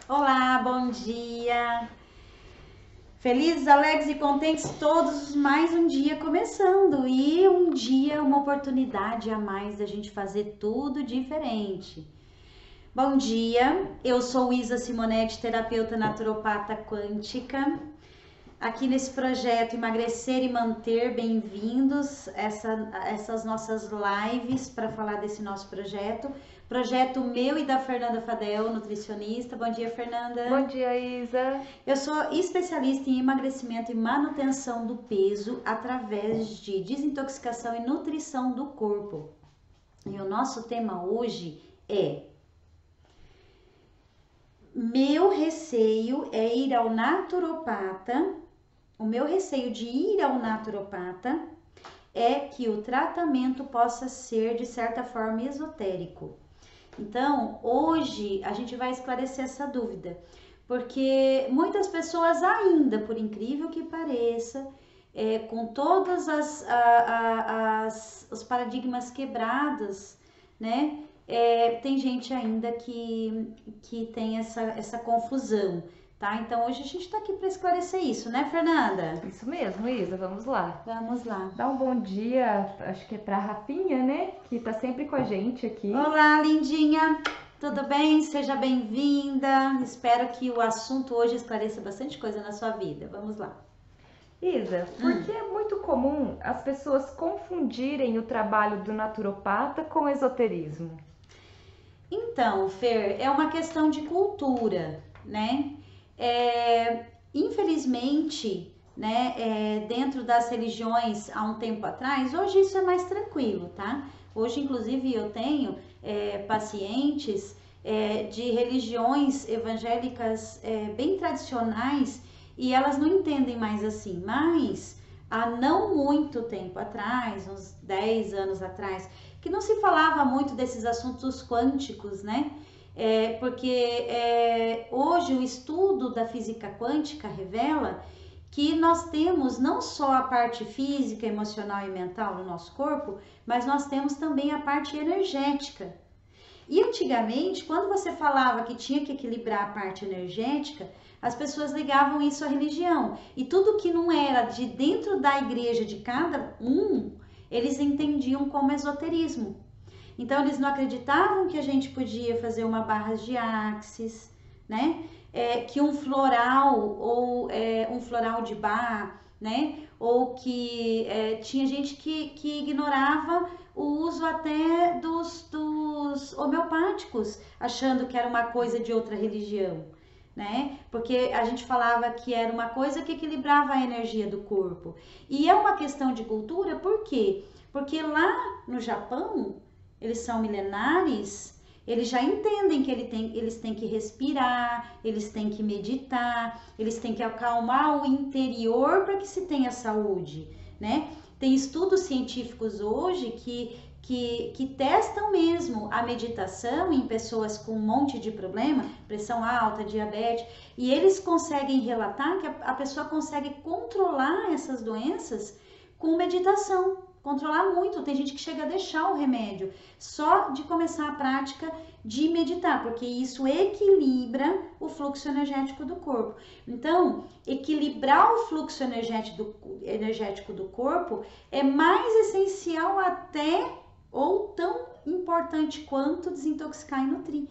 Olá, bom dia. Felizes, alegres e contentes todos, mais um dia começando e um dia, uma oportunidade a mais da gente fazer tudo diferente. Bom dia, eu sou Isa Simonetti, terapeuta naturopata quântica. Aqui nesse projeto Emagrecer e Manter, bem-vindos essas nossas lives para falar desse nosso projeto. Projeto meu e da Fernanda Fadel, nutricionista. Bom dia, Fernanda. Bom dia, Isa. Eu sou especialista em emagrecimento e manutenção do peso através de desintoxicação e nutrição do corpo. E o nosso tema hoje é: meu receio é ir ao naturopata. O meu receio de ir ao naturopata é que o tratamento possa ser de certa forma esotérico. Então, hoje a gente vai esclarecer essa dúvida, porque muitas pessoas ainda, por incrível que pareça, com todas os paradigmas quebrados, né? Tem gente ainda que tem essa confusão, tá? Então hoje a gente tá aqui para esclarecer isso, né, Fernanda? Isso mesmo, Isa, vamos lá. Vamos lá. Dá um bom dia, acho que é pra Rafinha, né? Que tá sempre com a gente aqui. Olá, lindinha! Tudo bem? Seja bem-vinda. Espero que o assunto hoje esclareça bastante coisa na sua vida. Vamos lá. Isa, porque é muito comum as pessoas confundirem o trabalho do naturopata com esoterismo. Então, Fer, é uma questão de cultura, né? Infelizmente, né, dentro das religiões há um tempo atrás, hoje isso é mais tranquilo, tá? Hoje, inclusive, eu tenho pacientes de religiões evangélicas bem tradicionais e elas não entendem mais assim, mas há não muito tempo atrás, uns 10 anos atrás, que não se falava muito desses assuntos quânticos, né? Porque hoje o estudo da física quântica revela que nós temos não só a parte física, emocional e mental no nosso corpo, mas nós temos também a parte energética. E antigamente, quando você falava que tinha que equilibrar a parte energética, as pessoas ligavam isso à religião. E tudo que não era de dentro da igreja de cada um, eles entendiam como esoterismo. Então eles não acreditavam que a gente podia fazer uma barra de axis, né? Que um floral ou um floral de bar, né? Ou que tinha gente que ignorava o uso até dos homeopáticos, achando que era uma coisa de outra religião, né? Porque a gente falava que era uma coisa que equilibrava a energia do corpo. E é uma questão de cultura, por quê? Porque lá no Japão, eles são milenares, eles já entendem que eles têm que respirar, eles têm que meditar, eles têm que acalmar o interior para que se tenha saúde, né? Tem estudos científicos hoje que testam mesmo a meditação em pessoas com um monte de problema, pressão alta, diabetes, e eles conseguem relatar que a pessoa consegue controlar essas doenças com meditação. Controlar muito, tem gente que chega a deixar o remédio só de começar a prática de meditar, porque isso equilibra o fluxo energético do corpo. Então, equilibrar o fluxo energético do corpo é mais essencial até ou tão importante quanto desintoxicar e nutrir.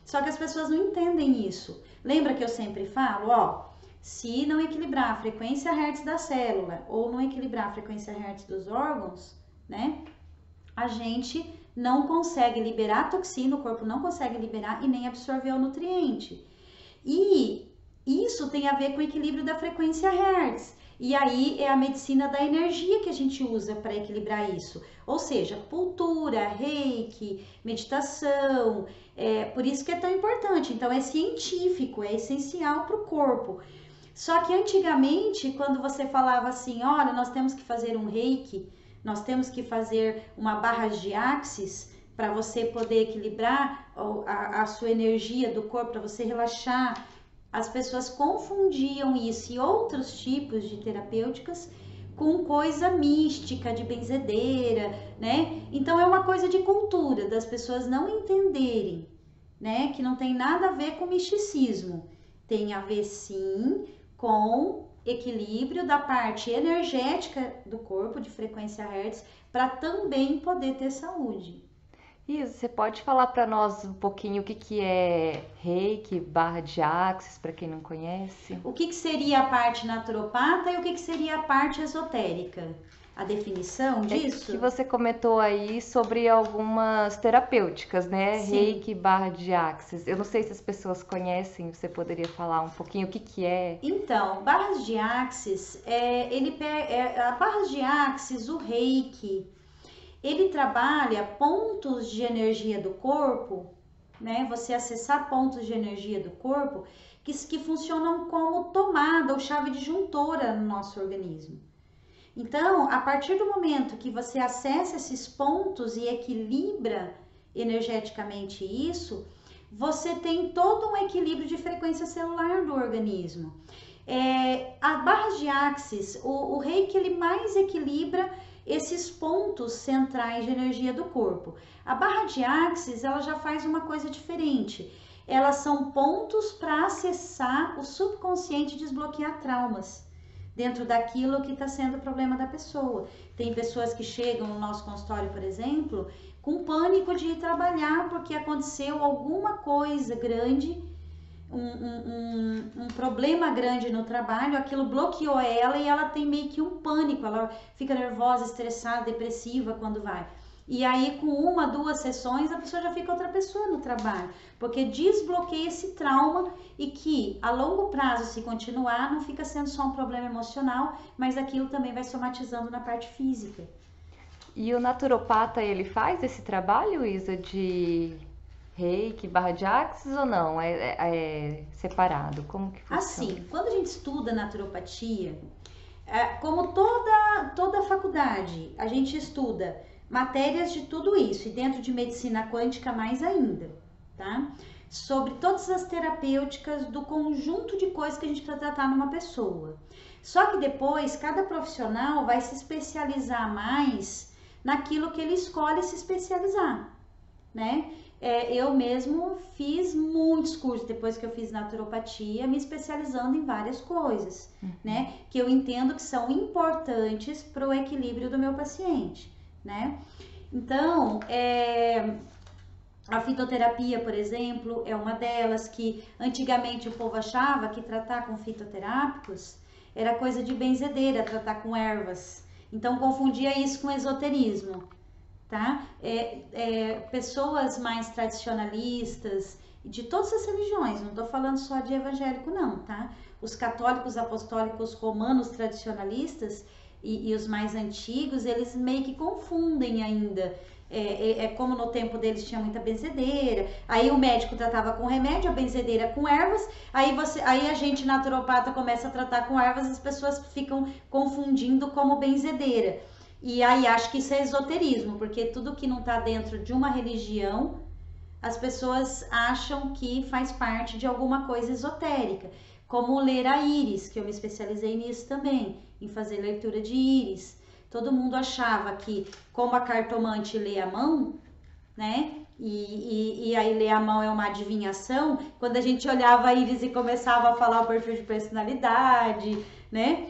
Só que as pessoas não entendem isso. Lembra que eu sempre falo, ó, se não equilibrar a frequência Hertz da célula ou não equilibrar a frequência Hertz dos órgãos, né? A gente não consegue liberar a toxina, o corpo não consegue liberar e nem absorver o nutriente. E isso tem a ver com o equilíbrio da frequência Hertz. E aí é a medicina da energia que a gente usa para equilibrar isso. Ou seja, acupuntura, reiki, meditação. Por isso que é tão importante. Então é científico, é essencial para o corpo. Só que antigamente, quando você falava assim, olha, nós temos que fazer um reiki, nós temos que fazer uma barra de axis para você poder equilibrar a sua energia do corpo, para você relaxar. As pessoas confundiam isso e outros tipos de terapêuticas com coisa mística, de benzedeira, né? Então é uma coisa de cultura, das pessoas não entenderem né? Que não tem nada a ver com misticismo. Tem a ver, sim, com equilíbrio da parte energética do corpo, de frequência Hertz, para também poder ter saúde. Isso, você pode falar para nós um pouquinho o que que é Reiki, barra de Axis, para quem não conhece? O que seria a parte naturopata e o que seria a parte esotérica? A definição disso? Que você comentou aí sobre algumas terapêuticas, né? Sim. Reiki, barra de Axis. Eu não sei se as pessoas conhecem, você poderia falar um pouquinho o que que é? Então, barras de Axis, a barras de Axis, o Reiki, ele trabalha pontos de energia do corpo, né? Você acessar pontos de energia do corpo que funcionam como tomada ou chave disjuntora no nosso organismo. Então, a partir do momento que você acessa esses pontos e equilibra energeticamente isso, você tem todo um equilíbrio de frequência celular do organismo. A barras de Axis, o Reiki, ele mais equilibra esses pontos centrais de energia do corpo. A barra de Axis, ela já faz uma coisa diferente. Elas são pontos para acessar o subconsciente e desbloquear traumas dentro daquilo que está sendo o problema da pessoa. Tem pessoas que chegam no nosso consultório, por exemplo, com pânico de ir trabalhar porque aconteceu alguma coisa grande, um problema grande no trabalho, aquilo bloqueou ela e ela tem meio que um pânico, ela fica nervosa, estressada, depressiva quando vai. E aí, com 1, 2 sessões, a pessoa já fica outra pessoa no trabalho, porque desbloqueia esse trauma e que, a longo prazo, se continuar, não fica sendo só um problema emocional, mas aquilo também vai somatizando na parte física. E o naturopata, ele faz esse trabalho, Isa, de Reiki, barra de Axis ou não? É separado? Como que funciona? Assim, quando a gente estuda naturopatia, como toda faculdade, a gente estuda matérias de tudo isso, e dentro de medicina quântica mais ainda, tá? Sobre todas as terapêuticas do conjunto de coisas que a gente precisa tratar numa pessoa. Só que depois, cada profissional vai se especializar mais naquilo que ele escolhe se especializar, né? Eu mesmo fiz muitos cursos depois que eu fiz naturopatia, me especializando em várias coisas, né? Que eu entendo que são importantes para o equilíbrio do meu paciente, né? Então, a fitoterapia, por exemplo, é uma delas que antigamente o povo achava que tratar com fitoterápicos era coisa de benzedeira, tratar com ervas. Então, confundia isso com esoterismo, tá? Pessoas mais tradicionalistas, de todas as religiões, não tô falando só de evangélico não, tá? Os católicos, apostólicos, romanos, tradicionalistas e os mais antigos, eles meio que confundem ainda. Como no tempo deles tinha muita benzedeira, aí o médico tratava com remédio, a benzedeira com ervas, aí a gente naturopata começa a tratar com ervas, as pessoas ficam confundindo como benzedeira. E aí acho que isso é esoterismo, porque tudo que não está dentro de uma religião, as pessoas acham que faz parte de alguma coisa esotérica. Como ler a íris, que eu me especializei nisso também, em fazer leitura de íris. Todo mundo achava que, como a cartomante lê a mão, né? E aí ler a mão é uma adivinhação. Quando a gente olhava a íris e começava a falar o perfil de personalidade, né?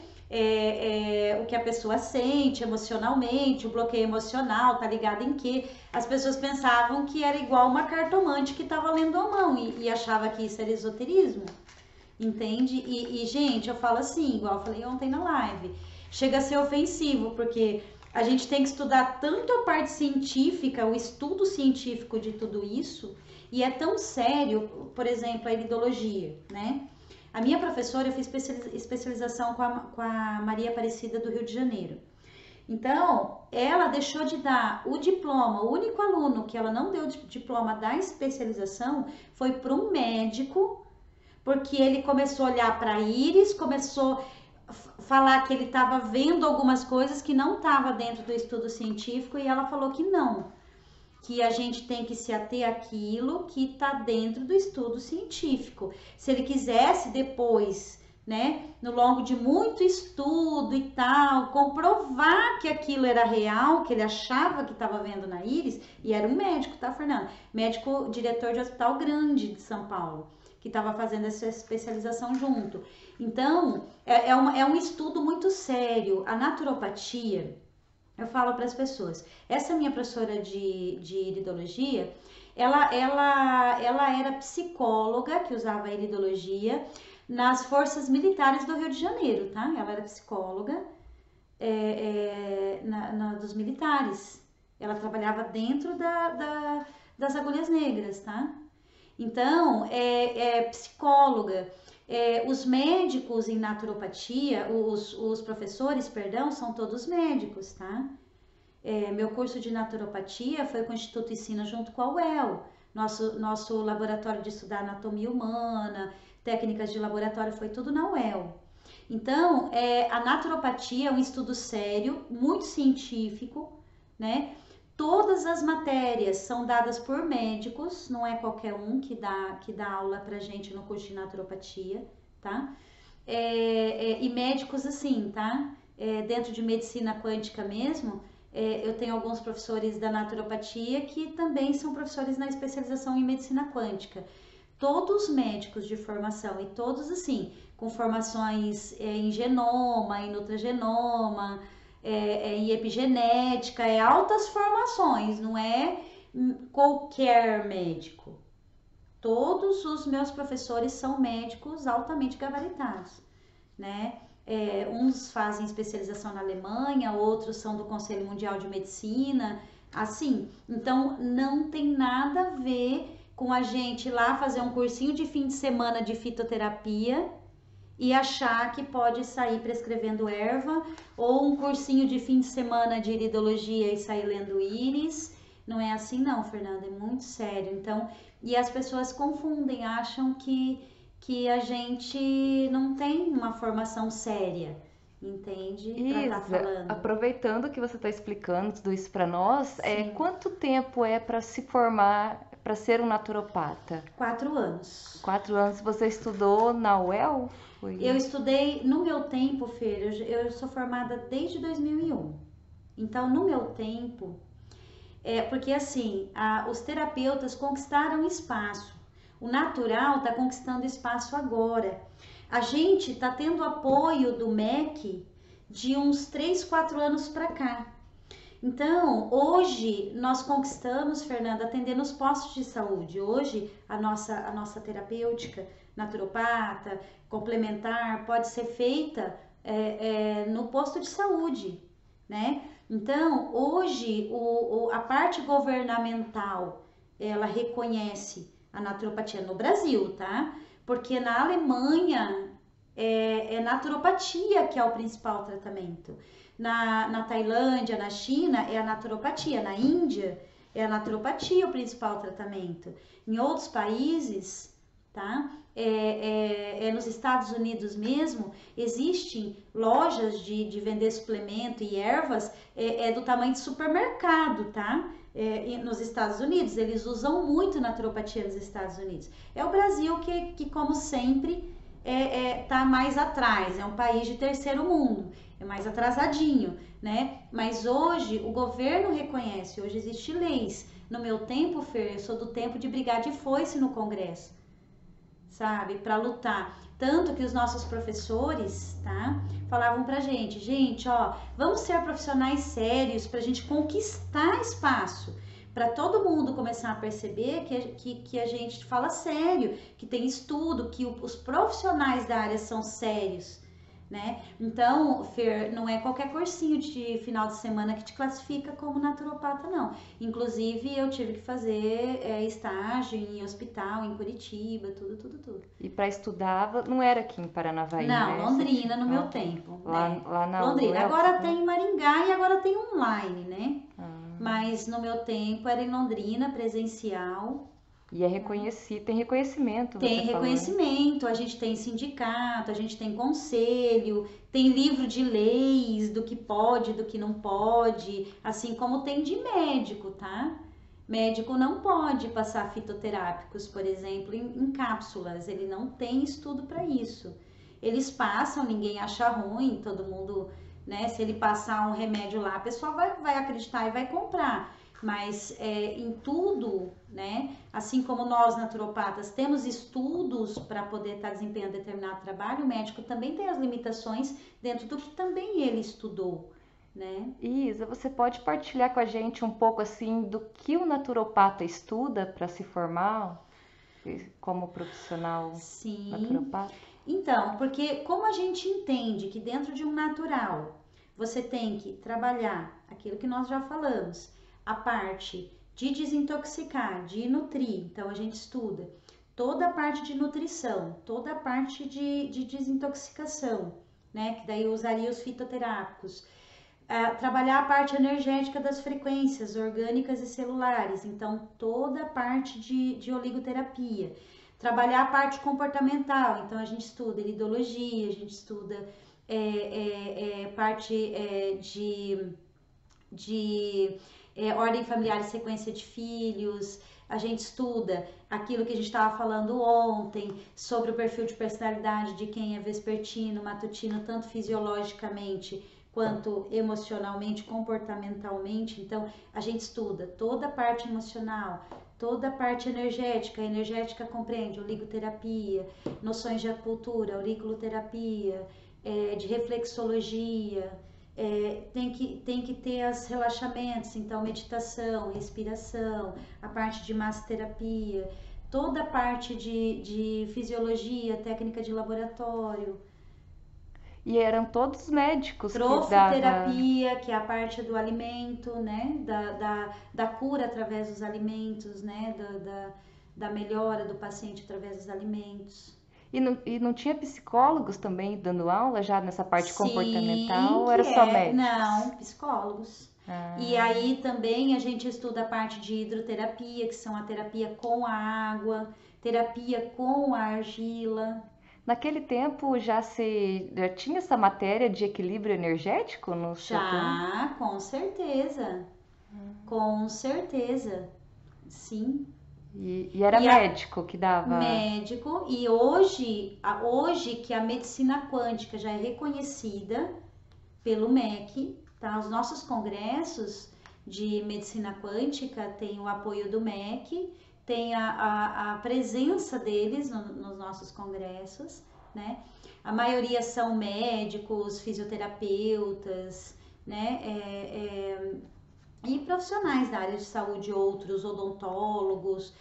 O que a pessoa sente emocionalmente, o bloqueio emocional, tá ligado em quê? As pessoas pensavam que era igual uma cartomante que estava lendo a mão e achava que isso era esoterismo. Entende? Gente, eu falo assim, igual eu falei ontem na live, chega a ser ofensivo, porque a gente tem que estudar tanto a parte científica, o estudo científico de tudo isso, e é tão sério, por exemplo, a iridologia, né? A minha professora, eu fiz especialização com a Maria Aparecida do Rio de Janeiro. Então, ela deixou de dar o diploma, o único aluno que ela não deu diploma da especialização foi para um médico, porque ele começou a olhar para a íris, começou a falar que ele estava vendo algumas coisas que não estava dentro do estudo científico, e ela falou que não, que a gente tem que se ater àquilo que está dentro do estudo científico. Se ele quisesse depois, né, no longo de muito estudo e tal, comprovar que aquilo era real, que ele achava que estava vendo na íris, e era um médico, tá, Fernanda? Médico, diretor de hospital grande de São Paulo, que estava fazendo essa especialização junto. Então, é um estudo muito sério. A naturopatia, eu falo para as pessoas, essa minha professora de iridologia, ela era psicóloga, que usava iridologia, nas forças militares do Rio de Janeiro, tá? Ela era psicóloga dos militares. Ela trabalhava dentro das agulhas negras, tá? Então, psicóloga. Os médicos em naturopatia, os professores, perdão, são todos médicos, tá? Meu curso de naturopatia foi com o Instituto Ensina junto com a UEL. Nosso laboratório de estudar anatomia humana, técnicas de laboratório, foi tudo na UEL. Então, a naturopatia é um estudo sério, muito científico, né? Todas as matérias são dadas por médicos, não é qualquer um que dá aula pra gente no curso de naturopatia, tá? E médicos assim, tá? Dentro de medicina quântica mesmo, eu tenho alguns professores da naturopatia que também são professores na especialização em medicina quântica. Todos médicos de formação e todos assim, com formações em genoma, em nutrigenoma, em epigenética, altas formações, não é qualquer médico. Todos os meus professores são médicos altamente gabaritados, né? Uns fazem especialização na Alemanha, outros são do Conselho Mundial de Medicina, assim. Então, não tem nada a ver com a gente lá fazer um cursinho de fim de semana de fitoterapia e achar que pode sair prescrevendo erva, ou um cursinho de fim de semana de iridologia e sair lendo íris. Não é assim não, Fernanda, é muito sério. Então, e as pessoas confundem, acham que a gente não tem uma formação séria, entende? Pra tá falando. Aproveitando que você está explicando tudo isso para nós, quanto tempo para se formar, para ser um naturopata? 4 anos. 4 anos. Você estudou na UEL? Eu estudei, no meu tempo, Fer, eu sou formada desde 2001. Então, no meu tempo, porque assim, os terapeutas conquistaram espaço. O natural está conquistando espaço agora. A gente está tendo apoio do MEC de uns 3, 4 anos para cá. Então, hoje nós conquistamos, Fernanda, atendendo os postos de saúde. Hoje, a nossa terapêutica naturopata, complementar, pode ser feita no posto de saúde, né? Então, hoje, a parte governamental, ela reconhece a naturopatia no Brasil, tá? Porque na Alemanha é naturopatia que é o principal tratamento. Na Tailândia, na China, é a naturopatia. Na Índia, é a naturopatia o principal tratamento. Em outros países, tá? Nos Estados Unidos mesmo, existem lojas de vender suplemento e ervas do tamanho de supermercado, tá? Nos Estados Unidos, eles usam muito naturopatia nos Estados Unidos. É o Brasil que como sempre, tá mais atrás, é um país de terceiro mundo, é mais atrasadinho, né? Mas hoje o governo reconhece, hoje existem leis. No meu tempo, Fer, eu sou do tempo de brigar de foice no Congresso, sabe? Para lutar. Tanto que os nossos professores, tá? Falavam pra gente, ó, vamos ser profissionais sérios pra gente conquistar espaço. Para todo mundo começar a perceber que a gente fala sério, que tem estudo, que os profissionais da área são sérios, né? Então, Fer, não é qualquer cursinho de final de semana que te classifica como naturopata, não. Inclusive, eu tive que fazer estágio em hospital, em Curitiba, tudo. E para estudar, não era aqui em Paranavaí, não, né? Londrina, no meu tempo. Lá na Londrina. UEL, agora tem em Maringá e agora tem online, né? Mas no meu tempo era em Londrina, presencial. E tem reconhecimento. Tem reconhecimento, a gente tem sindicato, a gente tem conselho, tem livro de leis do que pode, do que não pode, assim como tem de médico, tá? Médico não pode passar fitoterápicos, por exemplo, em cápsulas, ele não tem estudo para isso. eles passam, ninguém acha ruim, todo mundo, né? Se ele passar um remédio lá, a pessoa vai acreditar e vai comprar. Mas em tudo, né? Assim como nós naturopatas temos estudos para poder estar desempenhando determinado trabalho, o médico também tem as limitações dentro do que também ele estudou, né? Isa, você pode partilhar com a gente um pouco assim do que o naturopata estuda para se formar como profissional Sim. naturopata? Então, porque como a gente entende que dentro de um natural você tem que trabalhar aquilo que nós já falamos, a parte de desintoxicar, de nutrir, então a gente estuda toda a parte de nutrição, toda a parte de desintoxicação, né? Que daí eu usaria os fitoterápicos. Trabalhar a parte energética das frequências orgânicas e celulares, então toda a parte de oligoterapia. Trabalhar a parte comportamental, então a gente estuda iridologia, a gente estuda parte de ordem familiar e sequência de filhos, a gente estuda aquilo que a gente estava falando ontem sobre o perfil de personalidade de quem é vespertino, matutino, tanto fisiologicamente quanto emocionalmente, comportamentalmente. Então, a gente estuda toda a parte emocional, toda a parte energética. A energética compreende oligoterapia, noções de acupuntura, auriculoterapia, de reflexologia. Tem que ter os relaxamentos, então meditação, respiração, a parte de massoterapia, toda a parte de fisiologia, técnica de laboratório. E eram todos médicos que dava. Trofoterapia, que é a parte do alimento, né? Da cura através dos alimentos, né? Da melhora do paciente através dos alimentos. E não tinha psicólogos também dando aula já nessa parte comportamental, Sim, ou que era só é. médicos? Não, psicólogos. E Ah. aí também a gente estuda a parte de hidroterapia, que são a terapia com a água, terapia com a argila. Naquele tempo já tinha essa matéria de equilíbrio energético nos tratamentos? Já, com certeza. Com certeza. Sim. E era E a médico que dava. médico, e hoje que a medicina quântica já é reconhecida pelo MEC, tá? Os nossos congressos de medicina quântica têm o apoio do MEC, tem a presença deles nos nossos congressos, né? A maioria são médicos, fisioterapeutas, né? E profissionais da área de saúde, outros odontólogos,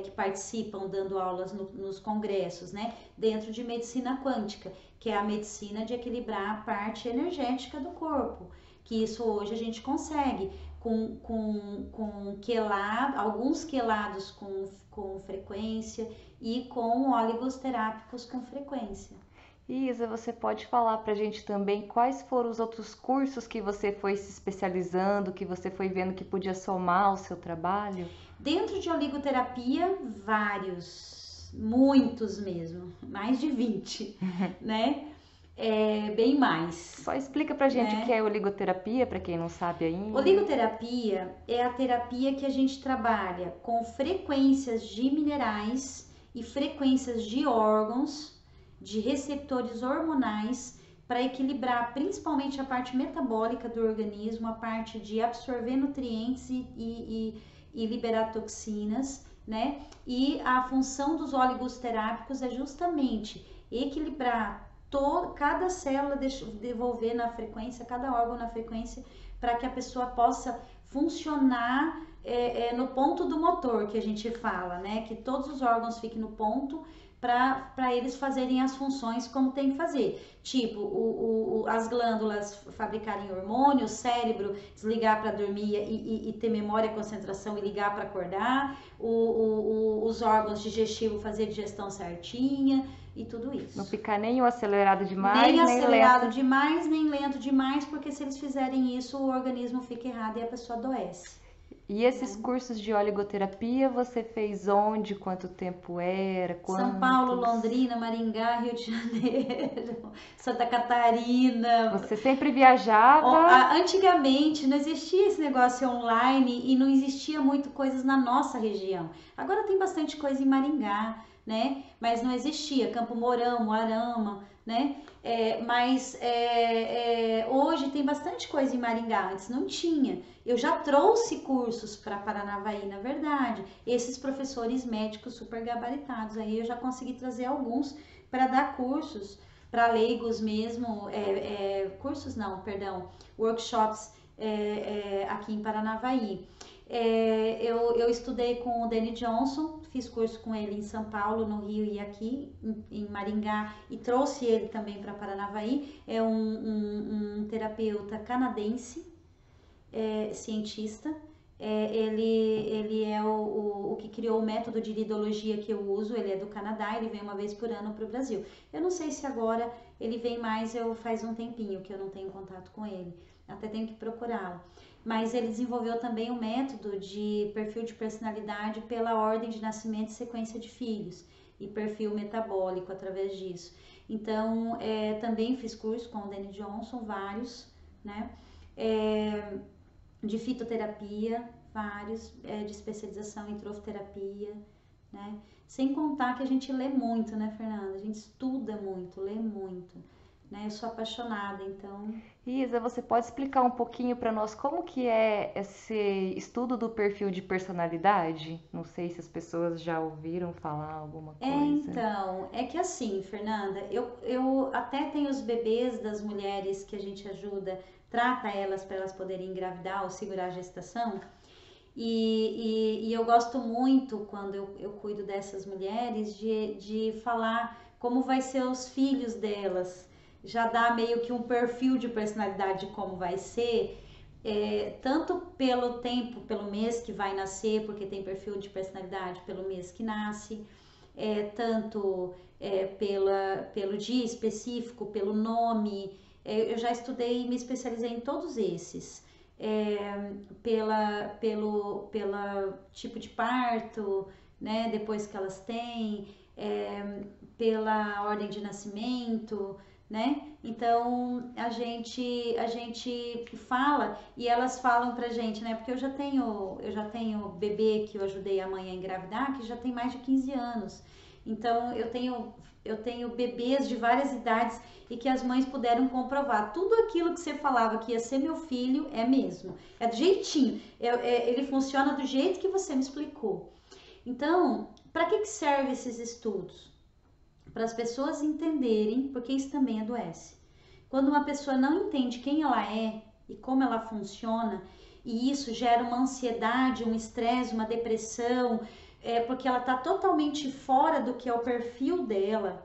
que participam dando aulas nos congressos, né? Dentro de medicina quântica, que é a medicina de equilibrar a parte energética do corpo, que isso hoje a gente consegue com quelado, alguns quelados com frequência e com óleos terápicos com frequência. Isa, você pode falar pra gente também quais foram os outros cursos que você foi se especializando, que você foi vendo que podia somar ao seu trabalho? Dentro de oligoterapia, vários, muitos mesmo, mais de 20, né? Bem mais. Só explica pra gente né? o que é oligoterapia, pra quem não sabe ainda. Oligoterapia é a terapia que a gente trabalha com frequências de minerais e frequências de órgãos, de receptores hormonais, para equilibrar principalmente a parte metabólica do organismo, a parte de absorver nutrientes e liberar toxinas, né? E a função dos óleos terápicos é justamente equilibrar cada célula, devolver na frequência, cada órgão na frequência, para que a pessoa possa funcionar no ponto do motor, que a gente fala, né? Que todos os órgãos fiquem no ponto para eles fazerem as funções como tem que fazer. Tipo, as glândulas fabricarem hormônio, o cérebro desligar para dormir e ter memória, concentração e ligar para acordar, os órgãos digestivos fazer a digestão certinha e tudo isso. Não ficar nem acelerado demais, nem acelerado lento demais, nem lento demais, porque se eles fizerem isso, o organismo fica errado e a pessoa adoece. E esses cursos de oligoterapia você fez onde? Quanto tempo era? Quantos? São Paulo, Londrina, Maringá, Rio de Janeiro, Santa Catarina. Você sempre viajava? Antigamente não existia esse negócio online e não existia muito coisas na nossa região. Agora tem bastante coisa em Maringá, né? mas não existia. Campo Mourão, Moarama, né? Hoje tem bastante coisa em Maringá, antes não tinha. Eu já trouxe cursos para Paranavaí, na verdade. Esses professores médicos super gabaritados, aí eu já consegui trazer alguns para dar cursos para leigos mesmo, cursos não, perdão, workshops aqui em Paranavaí. Eu estudei com o Danny Johnson, fiz curso com ele em São Paulo, no Rio e aqui em Maringá, e trouxe ele também para Paranavaí. É um terapeuta canadense, cientista. Ele é o que criou o método de iridologia que eu uso. Ele é do Canadá, ele vem uma vez por ano para o Brasil. Eu não sei se agora ele vem mais, faz um tempinho que eu não tenho contato com ele, até tenho que procurá-lo. Mas ele desenvolveu também um método de perfil de personalidade pela ordem de nascimento e sequência de filhos, e perfil metabólico através disso. Então, também fiz curso com o Danny Johnson, vários, né? De fitoterapia, vários, de especialização em trofoterapia, né? Sem contar que a gente lê muito, né, Fernanda? A gente estuda muito, lê muito, né? Eu sou apaixonada, então... Isa, você pode explicar um pouquinho para nós como que é esse estudo do perfil de personalidade? Não sei se as pessoas já ouviram falar alguma coisa. Então, é que assim, Fernanda, eu até tenho os bebês das mulheres que a gente ajuda, trata elas para elas poderem engravidar ou segurar a gestação. E eu gosto muito, quando eu cuido dessas mulheres, de falar como vai ser os filhos delas. Já dá meio que um perfil de personalidade de como vai ser, tanto pelo tempo, pelo mês que vai nascer, porque tem perfil de personalidade pelo mês que nasce, tanto pelo dia específico, pelo nome. Eu já estudei e me especializei em todos esses. Pelo tipo de parto, né, depois que elas têm, pela ordem de nascimento, né? Então a gente fala e elas falam pra gente, né? Porque eu já tenho bebê que eu ajudei a mãe a engravidar, que já tem mais de 15 anos. Então eu tenho bebês de várias idades e que as mães puderam comprovar. Tudo aquilo que você falava que ia ser meu filho é mesmo. É do jeitinho. Ele funciona do jeito que você me explicou. Então, para que servem esses estudos? Para as pessoas entenderem, porque isso também adoece. Quando uma pessoa não entende quem ela é e como ela funciona, e isso gera uma ansiedade, um estresse, uma depressão, porque ela está totalmente fora do que é o perfil dela.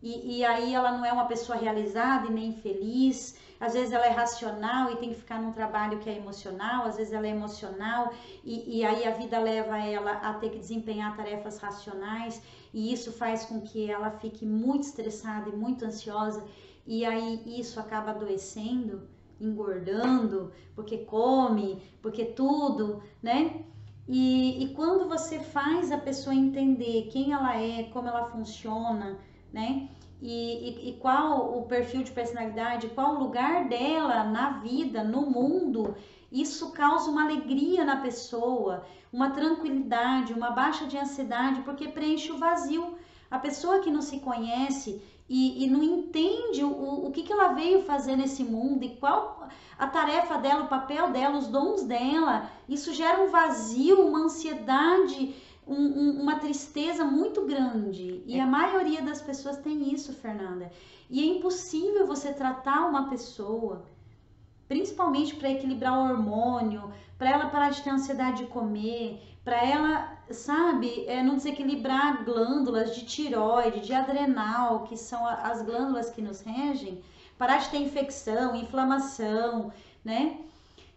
E aí ela não é uma pessoa realizada e nem feliz. Às vezes ela é racional e tem que ficar num trabalho que é emocional, às vezes ela é emocional e aí a vida leva ela a ter que desempenhar tarefas racionais, e isso faz com que ela fique muito estressada e muito ansiosa, e aí isso acaba adoecendo, engordando, porque come, porque tudo, né? E quando você faz a pessoa entender quem ela é, como ela funciona, né? E qual o perfil de personalidade, qual o lugar dela na vida, no mundo, isso causa uma alegria na pessoa, uma tranquilidade, uma baixa de ansiedade, porque preenche o vazio. A pessoa que não se conhece e não entende o que ela veio fazer nesse mundo e qual a tarefa dela, o papel dela, os dons dela, isso gera um vazio, uma ansiedade, uma tristeza muito grande. E a maioria das pessoas tem isso, Fernanda. E é impossível você tratar uma pessoa, principalmente para equilibrar o hormônio, para ela parar de ter ansiedade de comer, para ela, sabe, não desequilibrar glândulas de tireoide, de adrenal, que são as glândulas que nos regem, parar de ter infecção, inflamação, né?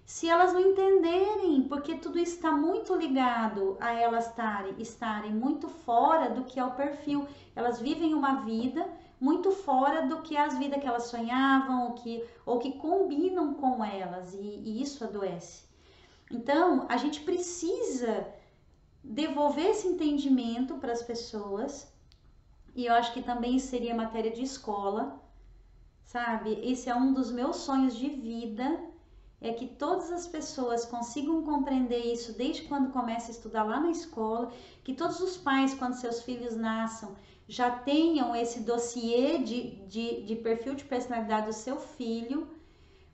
Se elas não entenderem, porque tudo isso está muito ligado a elas estarem muito fora do que é o perfil. Elas vivem uma vida muito fora do que é as vidas que elas sonhavam ou que combinam com elas, e isso adoece. Então, a gente precisa devolver esse entendimento para as pessoas, e eu acho que também seria matéria de escola, sabe? Esse é um dos meus sonhos de vida, é que todas as pessoas consigam compreender isso desde quando começa a estudar lá na escola, que todos os pais, quando seus filhos nasçam, já tenham esse dossiê de perfil de personalidade do seu filho,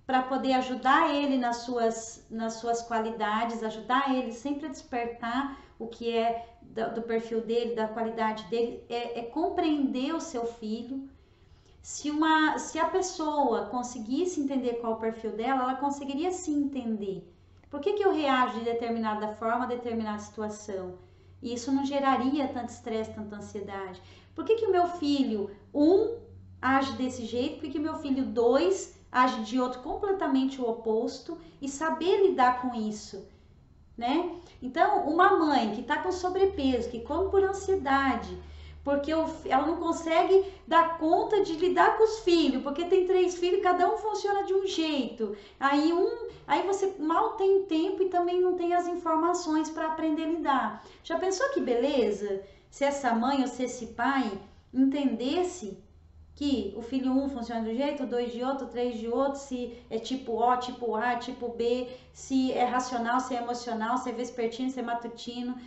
para poder ajudar ele nas suas qualidades, ajudar ele sempre a despertar o que é do perfil dele, da qualidade dele, é compreender o seu filho. Se a pessoa conseguisse entender qual é o perfil dela, ela conseguiria se entender. Por que eu reajo de determinada forma a determinada situação? E isso não geraria tanto estresse, tanta ansiedade. Por que o meu filho 1 age desse jeito? Por que o meu filho 2 age de outro completamente o oposto? E saber lidar com isso, né? Então, uma mãe que está com sobrepeso, que come por ansiedade, porque ela não consegue dar conta de lidar com os filhos, porque tem 3 filhos, cada um funciona de um jeito. Aí você mal tem tempo e também não tem as informações para aprender a lidar. Já pensou que beleza? Se essa mãe ou se esse pai entendesse que o filho 1 funciona de um jeito, o 2 de outro, o 3 de outro, se é tipo O, tipo A, tipo B, se é racional, se é emocional, se é vespertino, se é matutino,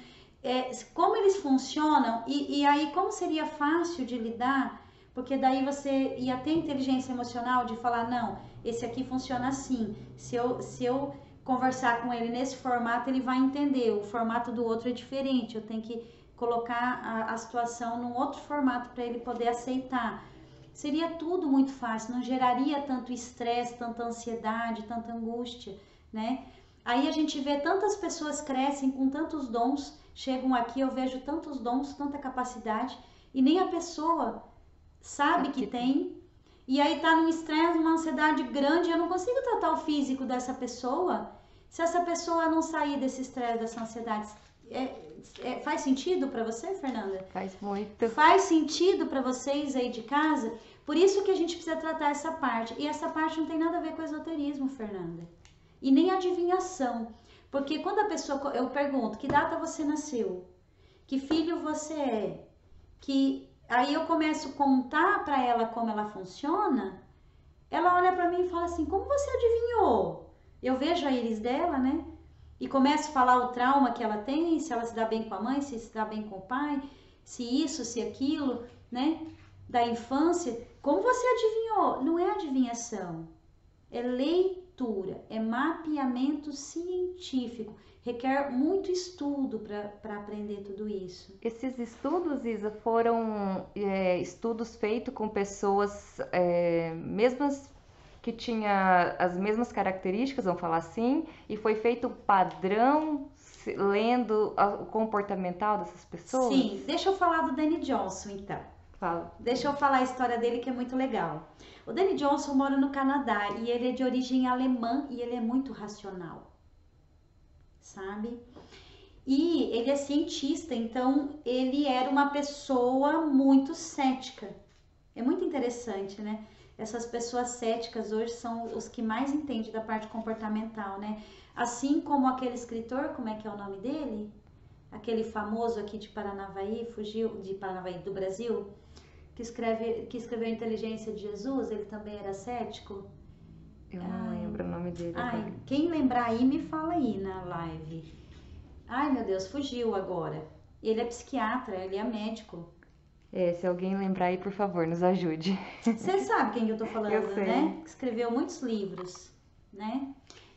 como eles funcionam e aí como seria fácil de lidar, porque daí você ia ter inteligência emocional de falar, não, esse aqui funciona assim, se eu conversar com ele nesse formato, ele vai entender, o formato do outro é diferente, eu tenho que colocar a situação num outro formato para ele poder aceitar. Seria tudo muito fácil, não geraria tanto estresse, tanta ansiedade, tanta angústia, né? Aí a gente vê tantas pessoas crescem com tantos dons, chegam aqui, eu vejo tantos dons, tanta capacidade, e nem a pessoa sabe que tem, e aí tá num estresse, numa ansiedade grande, eu não consigo tratar o físico dessa pessoa, se essa pessoa não sair desse estresse, dessa ansiedade. Faz sentido para você, Fernanda? Faz muito. Faz sentido para vocês aí de casa? Por isso que a gente precisa tratar essa parte. E essa parte não tem nada a ver com esoterismo, Fernanda. E nem adivinhação. Porque quando a pessoa, eu pergunto, que data você nasceu? Que filho você é? Aí eu começo a contar para ela como ela funciona. Ela olha para mim e fala assim, como você adivinhou? Eu vejo a íris dela, né? E começo a falar o trauma que ela tem, se ela se dá bem com a mãe, se dá bem com o pai, se isso, se aquilo, né? Da infância. Como você adivinhou? Não é adivinhação, é leitura, é mapeamento científico. Requer muito estudo para aprender tudo isso. Esses estudos, Isa, foram estudos feitos com pessoas mesmas que tinha as mesmas características, vamos falar assim, e foi feito padrão lendo o comportamental dessas pessoas? Sim, deixa eu falar do Danny Johnson, então. Fala. Deixa eu falar a história dele, que é muito legal. O Danny Johnson mora no Canadá e ele é de origem alemã e ele é muito racional, sabe? E ele é cientista, então ele era uma pessoa muito cética. É muito interessante, né? Essas pessoas céticas hoje são os que mais entendem da parte comportamental, né? Assim como aquele escritor, como é que é o nome dele? Aquele famoso aqui de Paranavaí, fugiu de Paranavaí, do Brasil, que escreveu Inteligência de Jesus, ele também era cético. Eu não lembro o nome dele. Quem lembrar aí, me fala aí na live. Ai, meu Deus, fugiu agora. Ele é psiquiatra, ele é médico. Se alguém lembrar aí, por favor, nos ajude. Você sabe quem eu tô falando, Eu sei. né? Que escreveu muitos livros, né?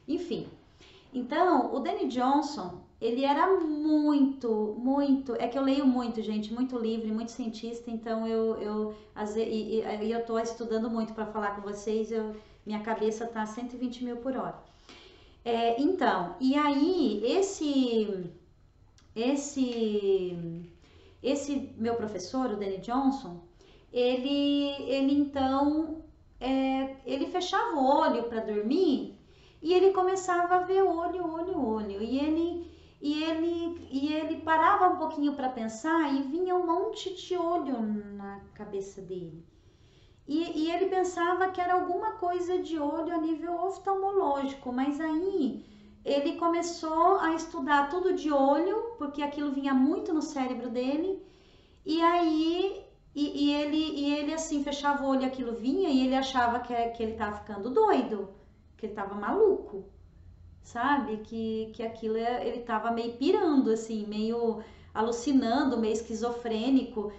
Enfim. Então, o Danny Johnson, ele era muito, é que eu leio muito, gente, muito livro, muito cientista, então eu tô estudando muito para falar com vocês, minha cabeça tá 120 mil por hora. Então, e aí, esse meu professor, o Danny Johnson, ele então, ele fechava o olho para dormir e ele começava a ver olho. E ele parava um pouquinho para pensar e vinha um monte de olho na cabeça dele. E ele pensava que era alguma coisa de olho a nível oftalmológico, mas aí ele começou a estudar tudo de olho, porque aquilo vinha muito no cérebro dele, e aí ele assim fechava o olho e aquilo vinha, e ele achava que ele estava ficando doido, que ele estava maluco, sabe? Que aquilo ele estava meio pirando, assim, meio alucinando, meio esquizofrênico.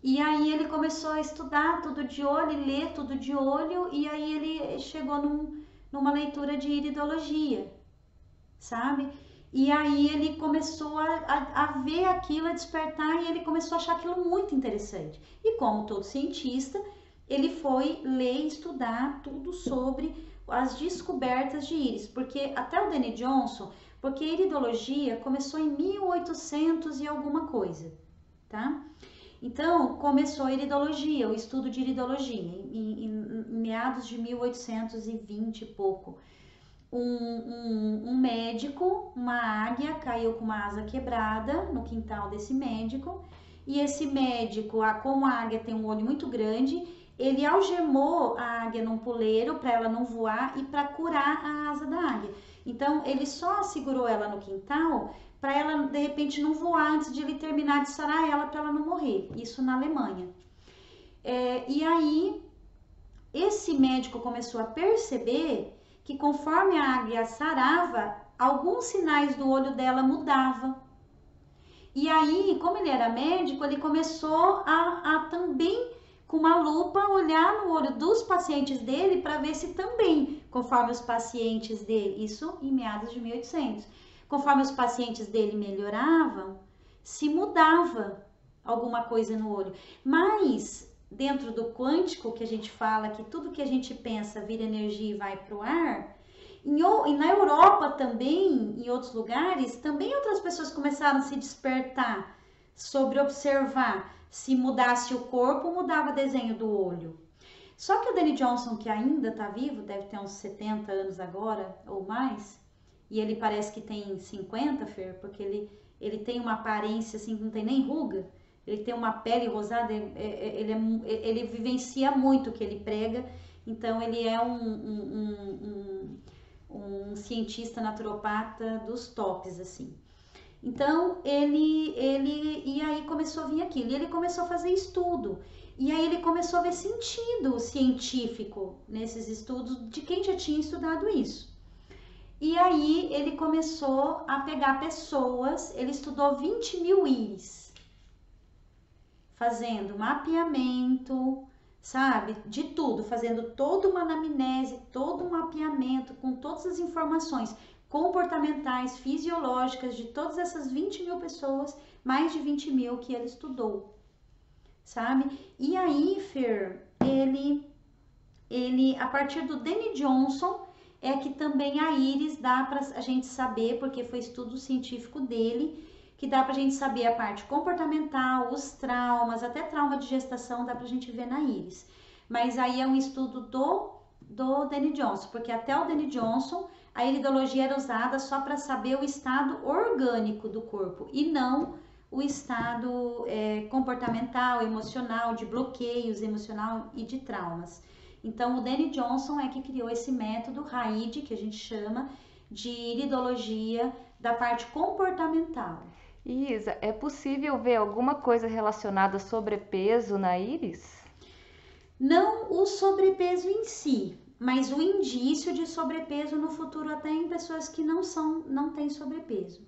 E aí ele começou a estudar tudo de olho, ler tudo de olho, e aí ele chegou numa leitura de iridologia, sabe? E aí ele começou a ver aquilo, a despertar, e ele começou a achar aquilo muito interessante. E como todo cientista, ele foi ler e estudar tudo sobre as descobertas de íris, porque até o Danny Johnson, porque a iridologia começou em 1800 e alguma coisa, tá? Então, começou a iridologia, o estudo de iridologia, em meados de 1820 e pouco. Um médico, uma águia, caiu com uma asa quebrada no quintal desse médico, e esse médico, como a águia tem um olho muito grande, ele algemou a águia num puleiro para ela não voar e para curar a asa da águia. Então, ele só segurou ela no quintal para ela, de repente, não voar antes de ele terminar de sarar ela, para ela não morrer. Isso na Alemanha. E aí, esse médico começou a perceber que conforme a águia sarava, alguns sinais do olho dela mudavam. E aí, como ele era médico, ele começou a também, com uma lupa, olhar no olho dos pacientes dele para ver se também, conforme os pacientes dele, isso em meados de 1800, conforme os pacientes dele melhoravam, se mudava alguma coisa no olho. Mas, dentro do quântico, que a gente fala que tudo que a gente pensa vira energia e vai para o ar, e na Europa também, em outros lugares, também outras pessoas começaram a se despertar sobre observar se mudasse o corpo, mudava o desenho do olho. Só que o Danny Johnson, que ainda está vivo, deve ter uns 70 anos agora ou mais, e ele parece que tem 50, Fer, porque ele tem uma aparência assim, não tem nem ruga, ele tem uma pele rosada, ele vivencia muito o que ele prega, então ele é um cientista naturopata dos tops, assim. Então, e aí começou a vir aquilo, e ele começou a fazer estudo, e aí ele começou a ver sentido científico nesses estudos de quem já tinha estudado isso. E aí ele começou a pegar pessoas, ele estudou 20 mil íris, fazendo mapeamento, sabe, de tudo, fazendo toda uma anamnese, todo um mapeamento com todas as informações comportamentais, fisiológicas de todas essas 20 mil pessoas, mais de 20 mil que ele estudou, sabe? E aí, Fer, ele a partir do Danny Johnson é que também a íris dá para a gente saber, porque foi estudo científico dele, que dá pra gente saber a parte comportamental, os traumas, até trauma de gestação dá pra gente ver na íris. Mas aí é um estudo do Danny Johnson, porque até o Danny Johnson a iridologia era usada só para saber o estado orgânico do corpo e não o estado comportamental, emocional, de bloqueios emocional e de traumas. Então o Danny Johnson é que criou esse método RAID, que a gente chama de iridologia da parte comportamental. Isa, é possível ver alguma coisa relacionada a sobrepeso na íris? Não o sobrepeso em si, mas o indício de sobrepeso no futuro até em pessoas que não têm sobrepeso.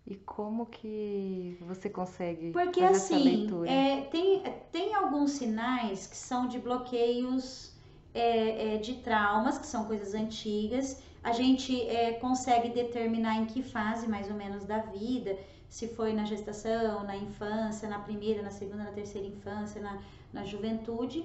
E como que você consegue Porque fazer essa assim, leitura? tem alguns sinais que são de bloqueios de traumas, que são coisas antigas. A gente consegue determinar em que fase mais ou menos da vida, se foi na gestação, na infância, na primeira, na segunda, na terceira infância, na juventude.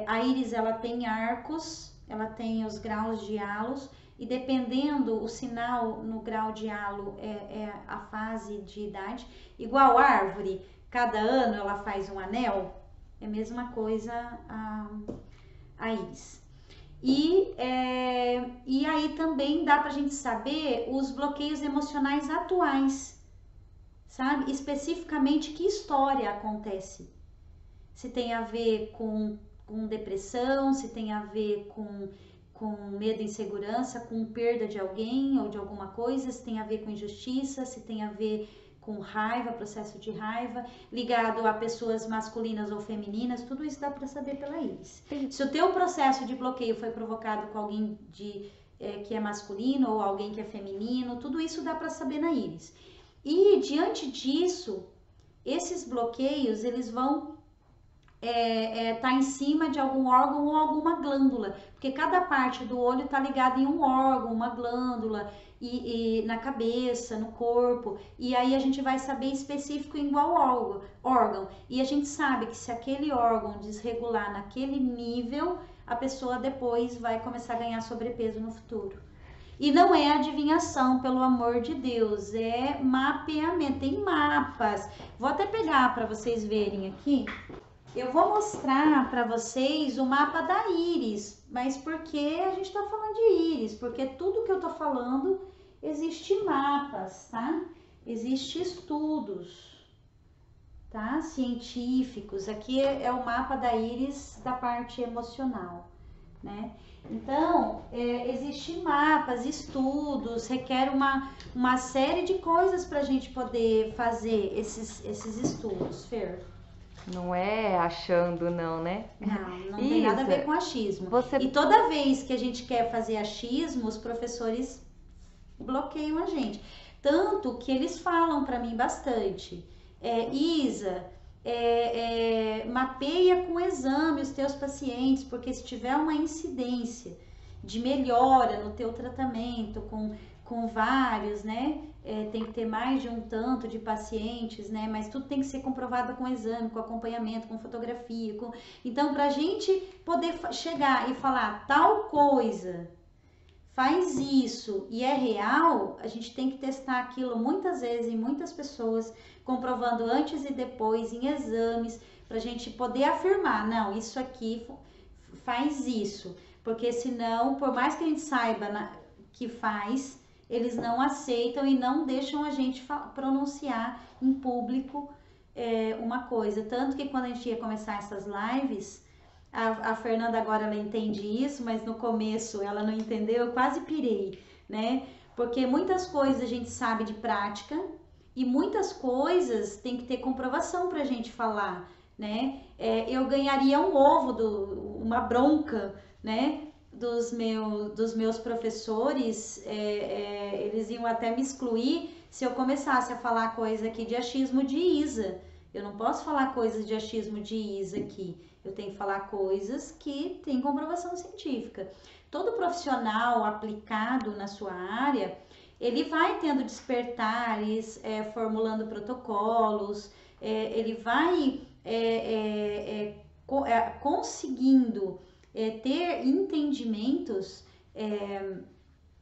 A íris ela tem arcos, ela tem os graus de halos, e dependendo o sinal no grau de halo é a fase de idade. Igual árvore, cada ano ela faz um anel, é a mesma coisa a íris. E aí também dá pra gente saber os bloqueios emocionais atuais, sabe? Especificamente que história acontece. Se tem a ver com depressão, se tem a ver com medo e insegurança, com perda de alguém ou de alguma coisa, se tem a ver com injustiça, se tem a ver com raiva, processo de raiva, ligado a pessoas masculinas ou femininas, tudo isso dá para saber pela íris. Se o teu processo de bloqueio foi provocado com alguém que é masculino ou alguém que é feminino, tudo isso dá para saber na íris. E diante disso, esses bloqueios, eles vão tá em cima de algum órgão ou alguma glândula, porque cada parte do olho está ligada em um órgão, uma glândula, e na cabeça, no corpo, e aí a gente vai saber específico em qual órgão, e a gente sabe que se aquele órgão desregular naquele nível, a pessoa depois vai começar a ganhar sobrepeso no futuro. E não é adivinhação, pelo amor de Deus, é mapeamento, tem mapas. Vou até pegar para vocês verem aqui. Eu vou mostrar para vocês o mapa da íris, mas porque a gente está falando de íris? Porque tudo que eu tô falando existe mapas, tá? Existe estudos, tá? Científicos. Aqui é o mapa da íris da parte emocional, né? Então, existe mapas, estudos, requer uma série de coisas para a gente poder fazer esses estudos, Fer. Não é achando, não, né? Não tem nada a ver com achismo. E toda vez que a gente quer fazer achismo, os professores bloqueiam a gente. Tanto que eles falam para mim bastante. Isa, mapeia com exame os teus pacientes, porque se tiver uma incidência de melhora no teu tratamento com vários, né? Tem que ter mais de um tanto de pacientes, né? Mas tudo tem que ser comprovado com exame, com acompanhamento, com fotografia. Então, para a gente poder chegar e falar tal coisa, faz isso e é real, a gente tem que testar aquilo muitas vezes em muitas pessoas, comprovando antes e depois em exames, para a gente poder afirmar, não, isso aqui faz isso. Porque senão, por mais que a gente saiba que faz, eles não aceitam e não deixam a gente pronunciar em público uma coisa. Tanto que quando a gente ia começar essas lives, a Fernanda agora ela entende isso, mas no começo ela não entendeu, eu quase pirei, né? Porque muitas coisas a gente sabe de prática e muitas coisas tem que ter comprovação pra gente falar, né? Eu ganharia um ovo, uma bronca, né? Dos meus professores, eles iam até me excluir se eu começasse a falar coisa aqui de achismo de Isa. Eu não posso falar coisas de achismo de Isa aqui. Eu tenho que falar coisas que têm comprovação científica. Todo profissional aplicado na sua área, ele vai tendo despertares, formulando protocolos, ele vai conseguindo ter entendimentos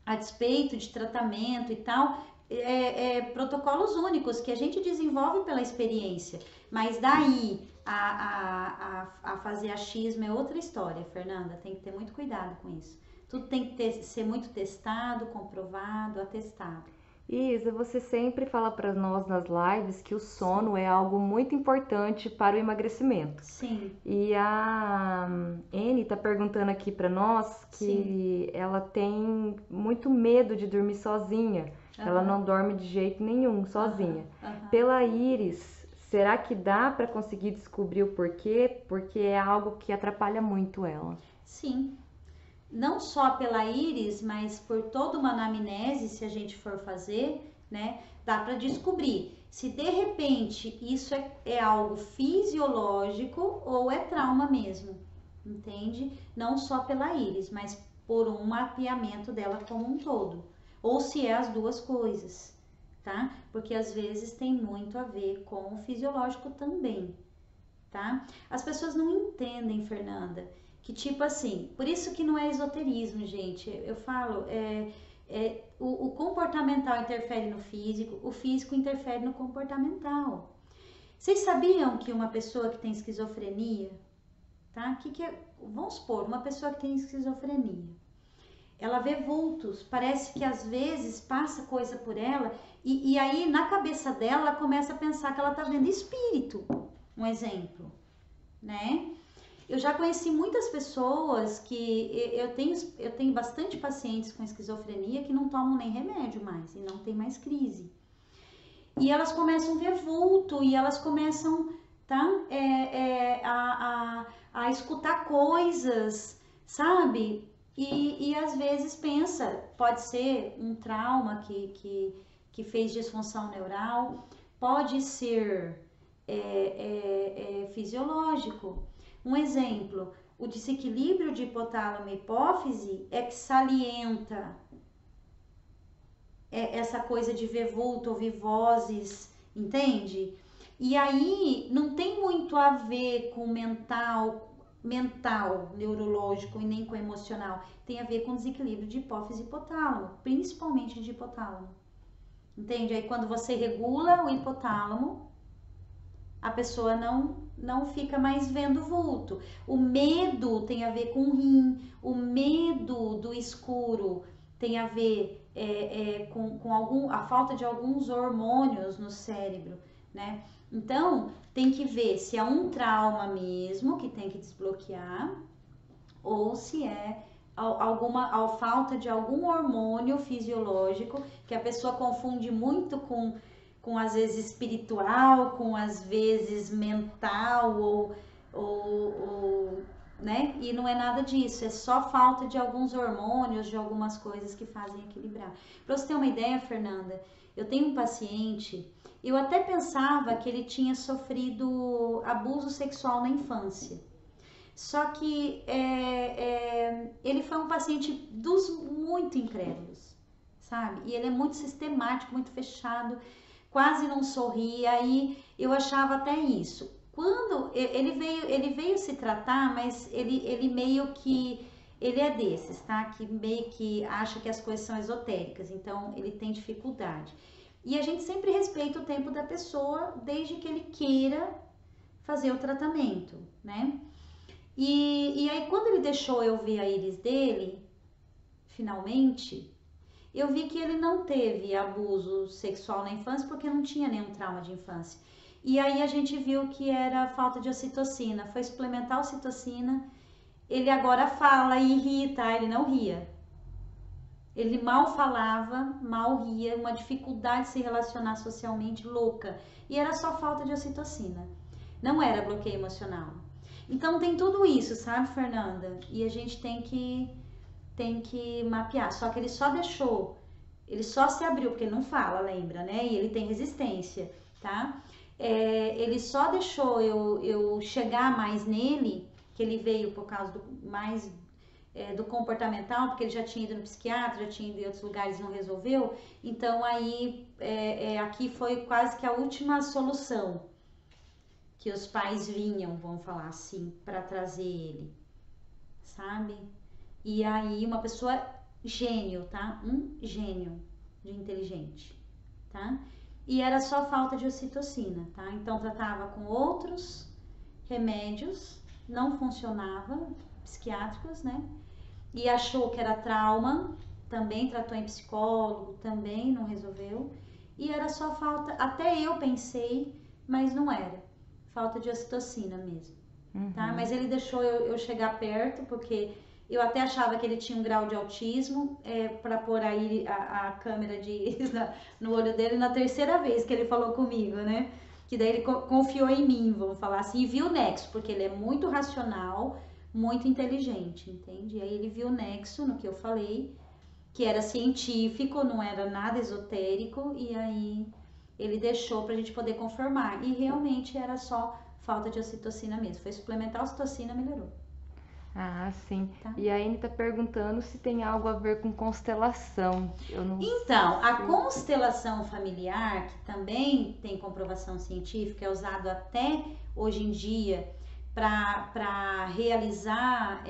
a despeito de tratamento e tal, protocolos únicos que a gente desenvolve pela experiência, mas daí a fazer achismo é outra história, Fernanda, tem que ter muito cuidado com isso. Tudo tem que ser muito testado, comprovado, atestado. Isa, você sempre fala para nós nas lives que o sono é algo muito importante para o emagrecimento. Sim. E a Anne está perguntando aqui para nós que ela tem muito medo de dormir sozinha. Ela não dorme de jeito nenhum sozinha. Pela íris, será que dá para conseguir descobrir o porquê? Porque é algo que atrapalha muito ela. Sim. Não só pela íris, mas por toda uma anamnese, se a gente for fazer, né, dá para descobrir se de repente isso é algo fisiológico ou é trauma mesmo, entende? Não só pela íris, mas por um mapeamento dela como um todo, ou se é as duas coisas, tá? Porque às vezes tem muito a ver com o fisiológico também, tá? As pessoas não entendem, Fernanda, que tipo assim, por isso que não é esoterismo, gente. Eu falo, o comportamental interfere no físico, o físico interfere no comportamental. Vocês sabiam que uma pessoa que tem esquizofrenia, tá? Vamos supor, uma pessoa que tem esquizofrenia, ela vê vultos, parece que às vezes passa coisa por ela, e aí na cabeça dela ela começa a pensar que ela tá vendo espírito, um exemplo, né? Eu já conheci muitas pessoas que eu tenho bastante pacientes com esquizofrenia que não tomam nem remédio mais e não tem mais crise. E elas começam a ver vulto e elas começam, tá, a escutar coisas, sabe? E às vezes pensa, pode ser um trauma que fez disfunção neural, pode ser é fisiológico. Um exemplo, o desequilíbrio de hipotálamo e hipófise é que salienta essa coisa de ver vulto, ouvir vozes, entende? E aí não tem muito a ver com mental, neurológico e nem com emocional. Tem a ver com desequilíbrio de hipófise e hipotálamo, principalmente de hipotálamo. Entende? Aí quando você regula o hipotálamo, a pessoa não fica mais vendo vulto. O medo tem a ver com o rim, o medo do escuro tem a ver com a falta de alguns hormônios no cérebro, né? Então, tem que ver se é um trauma mesmo que tem que desbloquear ou se é a falta de algum hormônio fisiológico que a pessoa confunde muito com às vezes espiritual, com às vezes mental ou né? E não é nada disso, é só falta de alguns hormônios, de algumas coisas que fazem equilibrar. Para você ter uma ideia, Fernanda, eu tenho um paciente, eu até pensava que ele tinha sofrido abuso sexual na infância. Só que ele foi um paciente dos muito incrédulos, sabe? E ele é muito sistemático, muito fechado, quase não sorria, aí eu achava até isso. Quando ele veio se tratar, mas ele meio que ele é desses, tá? Que meio que acha que as coisas são esotéricas, então ele tem dificuldade. E a gente sempre respeita o tempo da pessoa, desde que ele queira fazer o tratamento, né? E aí quando ele deixou eu ver a íris dele, finalmente, eu vi que ele não teve abuso sexual na infância porque não tinha nenhum trauma de infância. E aí a gente viu que era falta de ocitocina. Foi suplementar a ocitocina. Ele agora fala e ri, tá? Ele não ria. Ele mal falava, mal ria, uma dificuldade de se relacionar socialmente louca. E era só falta de ocitocina. Não era bloqueio emocional. Então tem tudo isso, sabe, Fernanda? E a gente tem que mapear. Só que ele só deixou, ele só se abriu, porque ele não fala, lembra, né? E ele tem resistência, tá? Ele só deixou eu chegar mais nele, que ele veio por causa do comportamental, porque ele já tinha ido no psiquiatra, já tinha ido em outros lugares e não resolveu. Então aí aqui foi quase que a última solução que os pais vinham, vamos falar assim, para trazer ele, sabe? E aí uma pessoa gênio, tá? Um gênio de inteligente, tá? E era só falta de ocitocina, tá? Então tratava com outros remédios, não funcionava, psiquiátricos, né? E achou que era trauma, também tratou em psicólogo, também não resolveu. E era só falta, até eu pensei, mas não era. Falta de ocitocina mesmo, tá? Mas ele deixou eu chegar perto, porque eu até achava que ele tinha um grau de autismo, para pôr aí a câmera de íris no olho dele na terceira vez que ele falou comigo, né? Que daí ele confiou em mim, vamos falar assim, e viu o nexo, porque ele é muito racional, muito inteligente, entende? E aí ele viu o nexo no que eu falei, que era científico, não era nada esotérico, e aí ele deixou pra gente poder confirmar. E realmente era só falta de ocitocina mesmo. Foi suplementar a ocitocina, melhorou. Ah, sim. Tá. E a Anne tá perguntando se tem algo a ver com constelação. Eu não Então, a sei. constelação familiar, que também tem comprovação científica, é usado até hoje em dia para realizar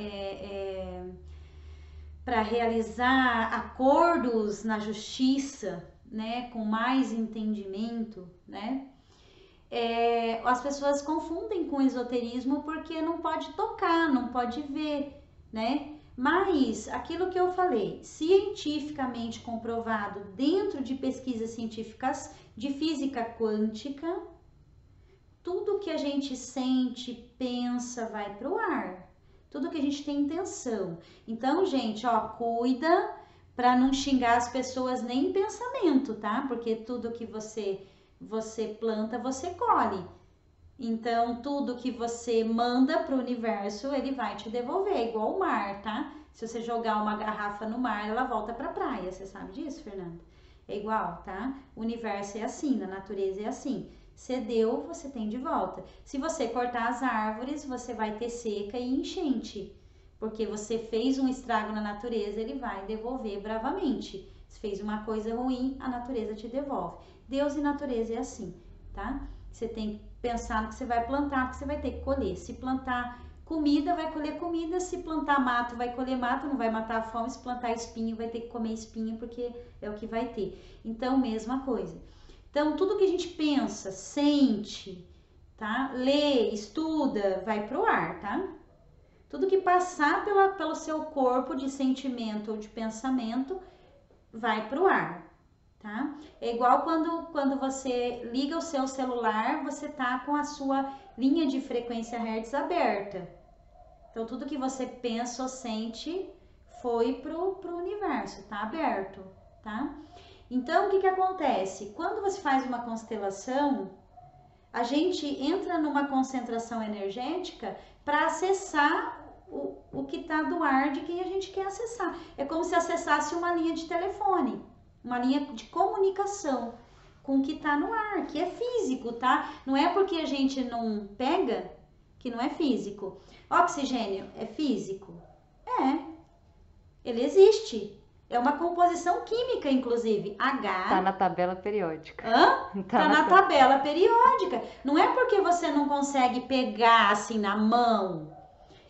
acordos na justiça, né, com mais entendimento, né? As pessoas confundem com esoterismo porque não pode tocar, não pode ver, né? Mas aquilo que eu falei, cientificamente comprovado dentro de pesquisas científicas de física quântica, tudo que a gente sente, pensa, vai pro ar. Tudo que a gente tem intenção. Então, gente, ó, cuida para não xingar as pessoas nem em pensamento, tá? Porque tudo que você planta, você colhe. Então, tudo que você manda para o universo, ele vai te devolver, igual o mar, tá? Se você jogar uma garrafa no mar, ela volta para a praia. Você sabe disso, Fernanda? É igual, tá? O universo é assim, na natureza é assim. Você deu, você tem de volta. Se você cortar as árvores, você vai ter seca e enchente. Porque você fez um estrago na natureza, ele vai devolver bravamente. Se fez uma coisa ruim, a natureza te devolve. Deus e natureza é assim, tá? Você tem que pensar no que você vai plantar, porque você vai ter que colher. Se plantar comida, vai colher comida. Se plantar mato, vai colher mato, não vai matar a fome. Se plantar espinho, vai ter que comer espinho, porque é o que vai ter. Então, mesma coisa. Então, tudo que a gente pensa, sente, tá? Lê, estuda, vai pro ar, tá? Tudo que passar pelo seu corpo de sentimento ou de pensamento, vai pro ar, tá? É igual quando você liga o seu celular, você tá com a sua linha de frequência Hertz aberta. Então, tudo que você pensa ou sente foi pro universo, tá aberto, tá? Então, o que acontece? Quando você faz uma constelação, a gente entra numa concentração energética para acessar o que está do ar de quem a gente quer acessar. É como se acessasse uma linha de telefone, uma linha de comunicação com o que está no ar, que é físico, tá? Não é porque a gente não pega que não é físico. Oxigênio é físico? É. Ele existe. É uma composição química, inclusive. H. Tá na tabela periódica. Hã? Tá na tabela periódica. Não é porque você não consegue pegar assim na mão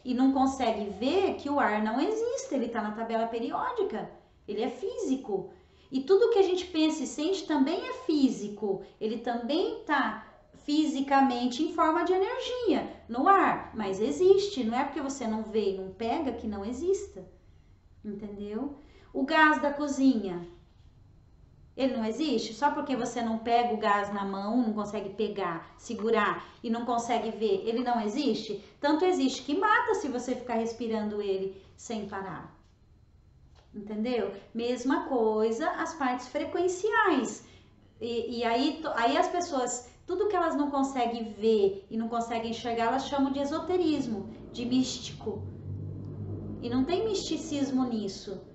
e não consegue ver que o ar não existe. Ele tá na tabela periódica. Ele é físico. E tudo que a gente pensa e sente também é físico. Ele também tá fisicamente em forma de energia no ar. Mas existe. Não é porque você não vê e não pega que não exista. Entendeu? O gás da cozinha, ele não existe? Só porque você não pega o gás na mão, não consegue pegar, segurar e não consegue ver, ele não existe? Tanto existe que mata se você ficar respirando ele sem parar. Entendeu? Mesma coisa as partes frequenciais. E aí as pessoas, tudo que elas não conseguem ver e não conseguem enxergar, elas chamam de esoterismo, de místico. E não tem misticismo nisso.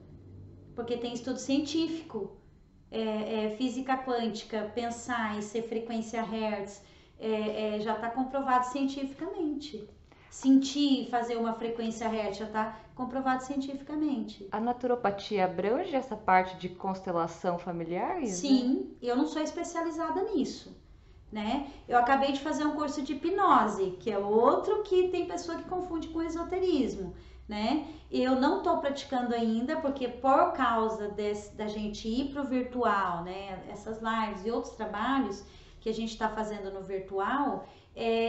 Porque tem estudo científico, física quântica, pensar e ser frequência Hertz, já está comprovado cientificamente. Sentir, fazer uma frequência Hertz já está comprovado cientificamente. A naturopatia abrange essa parte de constelação familiar, Isa? Sim, eu não sou especializada nisso, né? Eu acabei de fazer um curso de hipnose, que é outro que tem pessoa que confunde com esoterismo, né? Eu não estou praticando ainda, porque por causa da gente ir para o virtual, né? Essas lives e outros trabalhos que a gente está fazendo no virtual,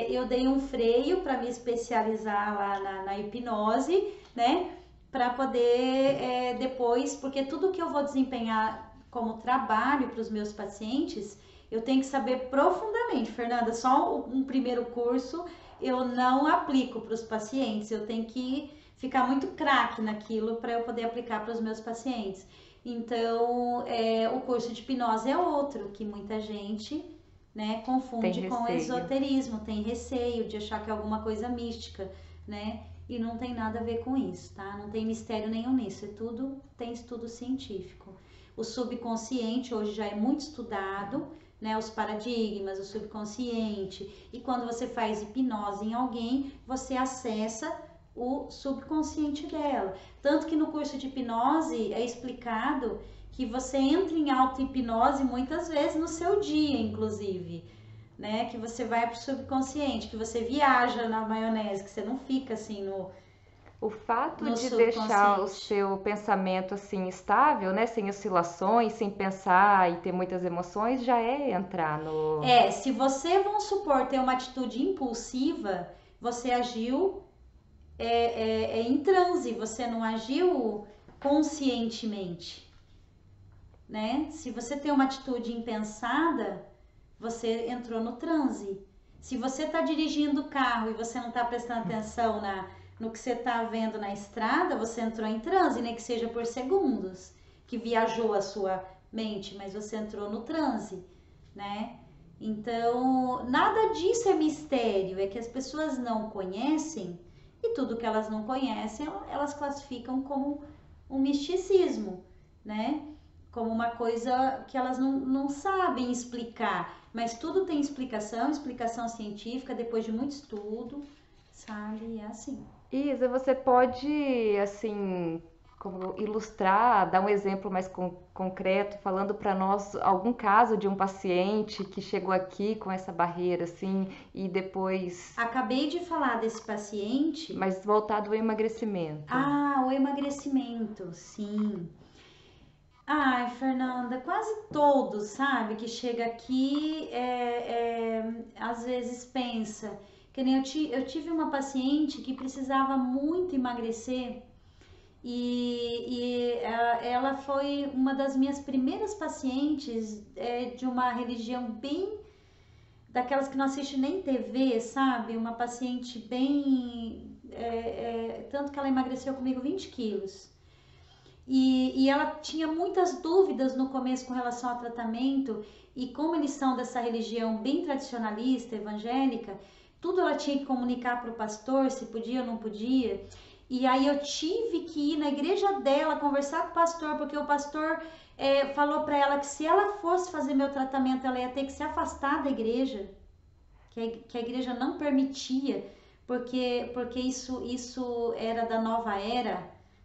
eu dei um freio para me especializar lá na hipnose, né? Para poder depois, porque tudo que eu vou desempenhar como trabalho para os meus pacientes, eu tenho que saber profundamente. Fernanda, só um primeiro curso eu não aplico para os pacientes, eu tenho que ficar muito craque naquilo para eu poder aplicar para os meus pacientes. Então, o curso de hipnose é outro que muita gente, né, confunde com esoterismo, tem receio de achar que é alguma coisa mística, né? E não tem nada a ver com isso, tá? Não tem mistério nenhum nisso, tem estudo científico. O subconsciente hoje já é muito estudado, né? Os paradigmas, o subconsciente. E quando você faz hipnose em alguém, você acessa o subconsciente dela. Tanto que no curso de hipnose é explicado que você entra em auto-hipnose muitas vezes no seu dia, inclusive, né? Que você vai para o subconsciente, que você viaja na maionese, que você não fica assim no... O fato de deixar o seu pensamento assim estável, né, sem oscilações, sem pensar e ter muitas emoções, já é entrar no... se você, vamos supor, ter uma atitude impulsiva, você agiu em transe, você não agiu conscientemente, né? Se você tem uma atitude impensada, você entrou no transe. Se você está dirigindo o carro e você não está prestando atenção no que você está vendo na estrada, você entrou em transe, nem que seja por segundos, que viajou a sua mente, mas você entrou no transe, né? Então, nada disso é mistério, é que as pessoas não conhecem. E tudo que elas não conhecem, elas classificam como um misticismo, né? Como uma coisa que elas não sabem explicar. mas tudo tem explicação científica, depois de muito estudo, sabe? É assim. Isa, você pode, assim, como ilustrar, dar um exemplo mais concreto, falando para nós algum caso de um paciente que chegou aqui com essa barreira, assim, e depois, Acabei de falar desse paciente. mas voltado ao emagrecimento. Ah, o emagrecimento, sim. Ai, Fernanda, quase todos, sabe, que chega aqui, às vezes pensa, que nem eu tive uma paciente que precisava muito emagrecer ela foi uma das minhas primeiras pacientes de uma religião bem daquelas que não assiste nem TV, sabe? Uma paciente bem, tanto que ela emagreceu comigo 20 quilos. E ela tinha muitas dúvidas no começo com relação ao tratamento, e como eles são dessa religião bem tradicionalista, evangélica, tudo ela tinha que comunicar para o pastor se podia ou não podia. E aí eu tive que ir na igreja dela conversar com o pastor, porque o pastor falou para ela que se ela fosse fazer meu tratamento, ela ia ter que se afastar da igreja, que a igreja não permitia, porque isso era da nova era,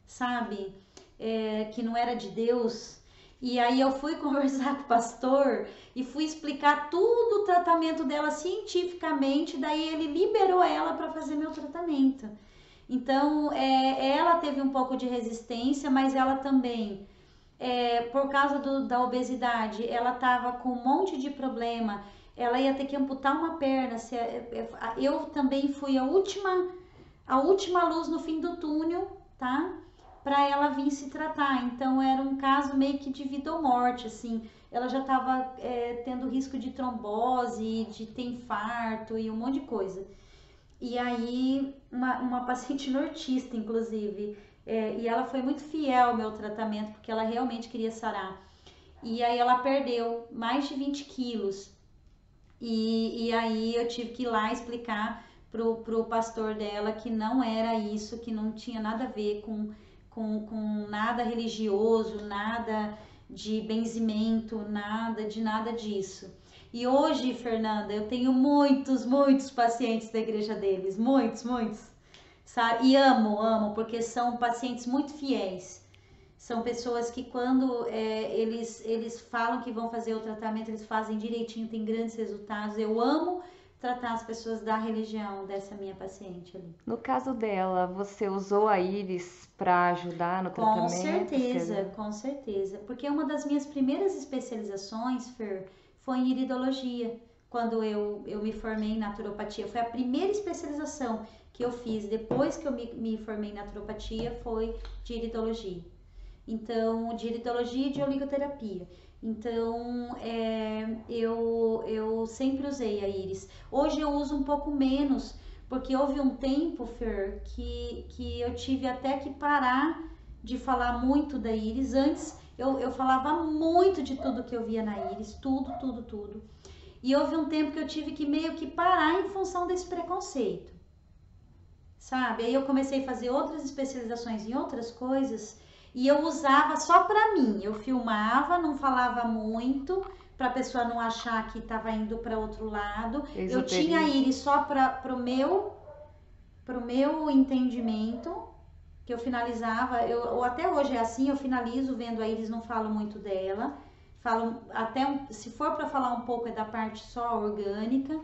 sabe? Que não era de Deus. E aí eu fui conversar com o pastor e fui explicar tudo o tratamento dela cientificamente, daí ele liberou ela para fazer meu tratamento. Então, ela teve um pouco de resistência, mas ela também, por causa da obesidade, ela estava com um monte de problema, ela ia ter que amputar uma perna. Eu também fui a última luz no fim do túnel, tá? Para ela vir se tratar. Então era um caso meio que de vida ou morte, assim. Ela já estava tendo risco de trombose, de ter infarto e um monte de coisa. E aí uma paciente nortista, inclusive, e ela foi muito fiel ao meu tratamento, porque ela realmente queria sarar. E aí ela perdeu mais de 20 quilos. E aí eu tive que ir lá explicar pro pastor dela que não era isso, que não tinha nada a ver com nada religioso, nada de benzimento, nada disso. E hoje, Fernanda, eu tenho muitos pacientes da igreja deles, muitos, sabe? E amo, porque são pacientes muito fiéis. São pessoas que quando eles falam que vão fazer o tratamento, eles fazem direitinho, tem grandes resultados. Eu amo tratar as pessoas da religião dessa minha paciente ali. No caso dela, você usou a íris para ajudar no tratamento? Com certeza. Porque uma das minhas primeiras especializações, Fer, foi em iridologia. Quando eu me formei em naturopatia. Foi a primeira especialização que eu fiz depois que eu me formei em naturopatia, foi de iridologia. Então, de iridologia e de oligoterapia. Então, eu sempre usei a íris. Hoje eu uso um pouco menos, porque houve um tempo, Fer, que eu tive até que parar de falar muito da íris. Antes, eu falava muito de tudo que eu via na íris, tudo. E houve um tempo que eu tive que meio que parar em função desse preconceito, sabe? Aí eu comecei a fazer outras especializações em outras coisas, e eu usava só pra mim. Eu filmava, não falava muito, pra pessoa não achar que tava indo pra outro lado. Eu tinha íris só pro meu entendimento, que eu finalizava. Ou até hoje é assim, eu finalizo vendo a íris, não falo muito dela. Falo até, se for pra falar um pouco, é da parte só orgânica.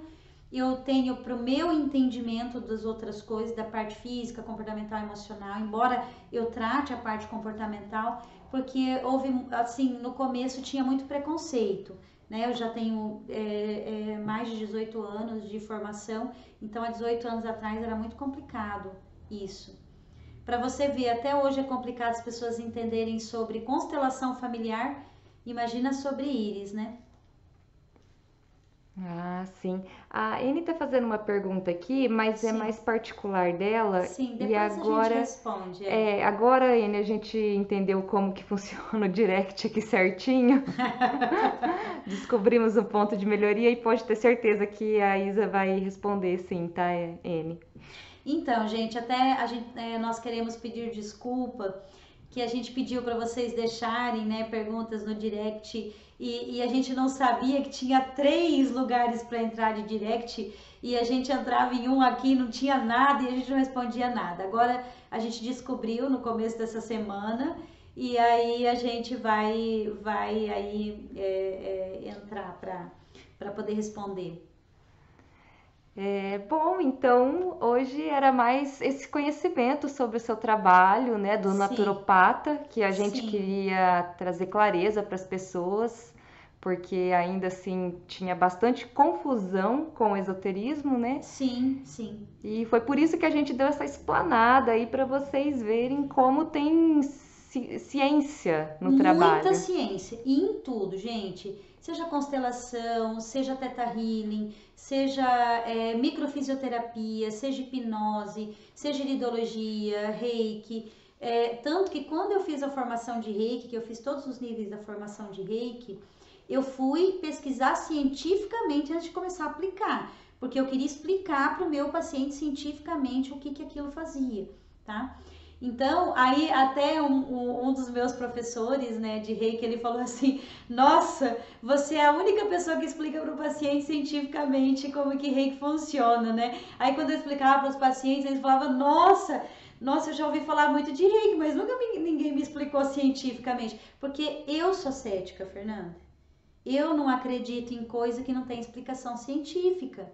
Eu tenho pro meu entendimento das outras coisas, da parte física, comportamental, emocional, embora eu trate a parte comportamental, porque houve, assim, no começo tinha muito preconceito, né? Eu já tenho mais de 18 anos de formação, então há 18 anos atrás era muito complicado isso. Para você ver, até hoje é complicado as pessoas entenderem sobre constelação familiar, imagina sobre íris, né? Ah, sim. A Anne está fazendo uma pergunta aqui, mas é mais particular dela. Sim, e depois agora, a gente responde. Agora, Anne, a gente entendeu como que funciona o direct aqui certinho. Descobrimos um ponto de melhoria e pode ter certeza que a Isa vai responder sim, tá, Anne? Então, gente, nós queremos pedir desculpa que a gente pediu para vocês deixarem, né, perguntas no direct e a gente não sabia que tinha 3 lugares para entrar de direct e a gente entrava em um aqui, não tinha nada e a gente não respondia nada. Agora a gente descobriu no começo dessa semana e aí a gente vai aí entrar para poder responder. Bom, então hoje era mais esse conhecimento sobre o seu trabalho, né, do Sim, naturopata, que a gente sim, queria trazer clareza para as pessoas, porque ainda assim tinha bastante confusão com o esoterismo, né? sim, sim. E foi por isso que a gente deu essa explanada aí para vocês verem como tem ciência no Muita trabalho. ciência e em tudo, gente. Seja constelação, seja teta healing, seja microfisioterapia, seja hipnose, seja iridologia, reiki. Tanto que quando eu fiz a formação de reiki, que eu fiz todos os níveis da formação de reiki, eu fui pesquisar cientificamente antes de começar a aplicar, porque eu queria explicar para o meu paciente cientificamente o que, que aquilo fazia, tá? Então, aí até um dos meus professores, né, de reiki, ele falou assim, nossa, você é a única pessoa que explica para o paciente cientificamente como que reiki funciona, né? Aí quando eu explicava para os pacientes, eles falavam, nossa, eu já ouvi falar muito de reiki, mas nunca ninguém me explicou cientificamente. Porque eu sou cética, Fernanda. Eu não acredito em coisa que não tem explicação científica,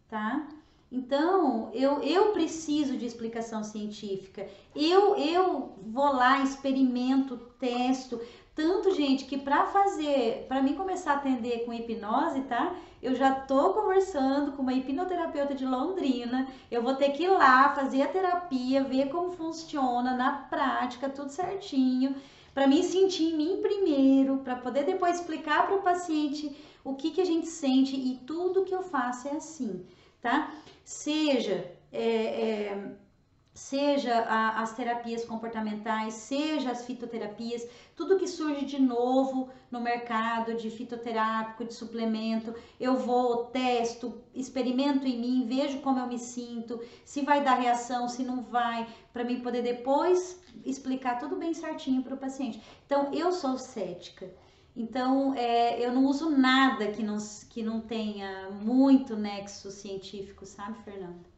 tá? Então, eu preciso de explicação científica. Eu vou lá, experimento, testo. Tanto, gente, que para mim começar a atender com hipnose, tá? Eu já tô conversando com uma hipnoterapeuta de Londrina. Eu vou ter que ir lá fazer a terapia, ver como funciona na prática, tudo certinho, para mim sentir em mim primeiro, para poder depois explicar para o paciente o que que a gente sente e tudo que eu faço é assim, tá? Seja as terapias comportamentais, seja as fitoterapias, tudo que surge de novo no mercado de fitoterápico, de suplemento, eu vou, testo, experimento em mim, vejo como eu me sinto, se vai dar reação, se não vai, para mim poder depois explicar tudo bem certinho para o paciente. Então, eu sou cética. Então, eu não uso nada que não tenha muito nexo científico, sabe, Fernanda?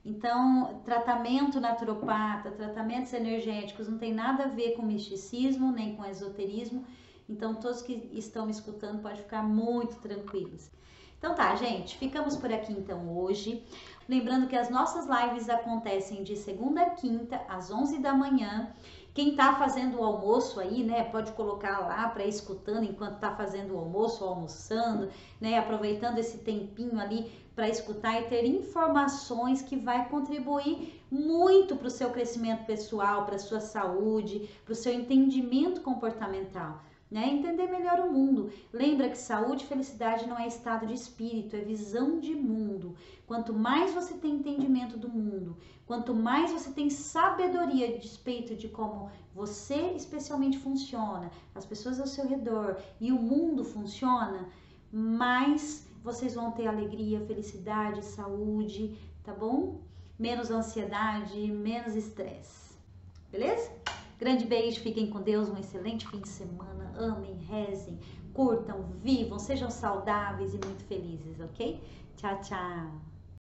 Então, tratamento naturopata, tratamentos energéticos não tem nada a ver com misticismo, nem com esoterismo. Então, todos que estão me escutando podem ficar muito tranquilos. Então tá, gente, ficamos por aqui então hoje. Lembrando que as nossas lives acontecem de segunda a quinta, às 11 da manhã. Quem tá fazendo o almoço aí, né, pode colocar lá para ir escutando enquanto tá fazendo o almoço, ou almoçando, né, aproveitando esse tempinho ali para escutar e ter informações que vai contribuir muito para o seu crescimento pessoal, para a sua saúde, para o seu entendimento comportamental. Né? Entender melhor o mundo. Lembra que saúde e felicidade não é estado de espírito, é visão de mundo. Quanto mais você tem entendimento do mundo, quanto mais você tem sabedoria a respeito de como você especialmente funciona, as pessoas ao seu redor e o mundo funciona, mais vocês vão ter alegria, felicidade, saúde, tá bom? Menos ansiedade, menos estresse. Beleza? Grande beijo, fiquem com Deus, um excelente fim de semana. Amem, rezem, curtam, vivam, sejam saudáveis e muito felizes, ok? Tchau, tchau!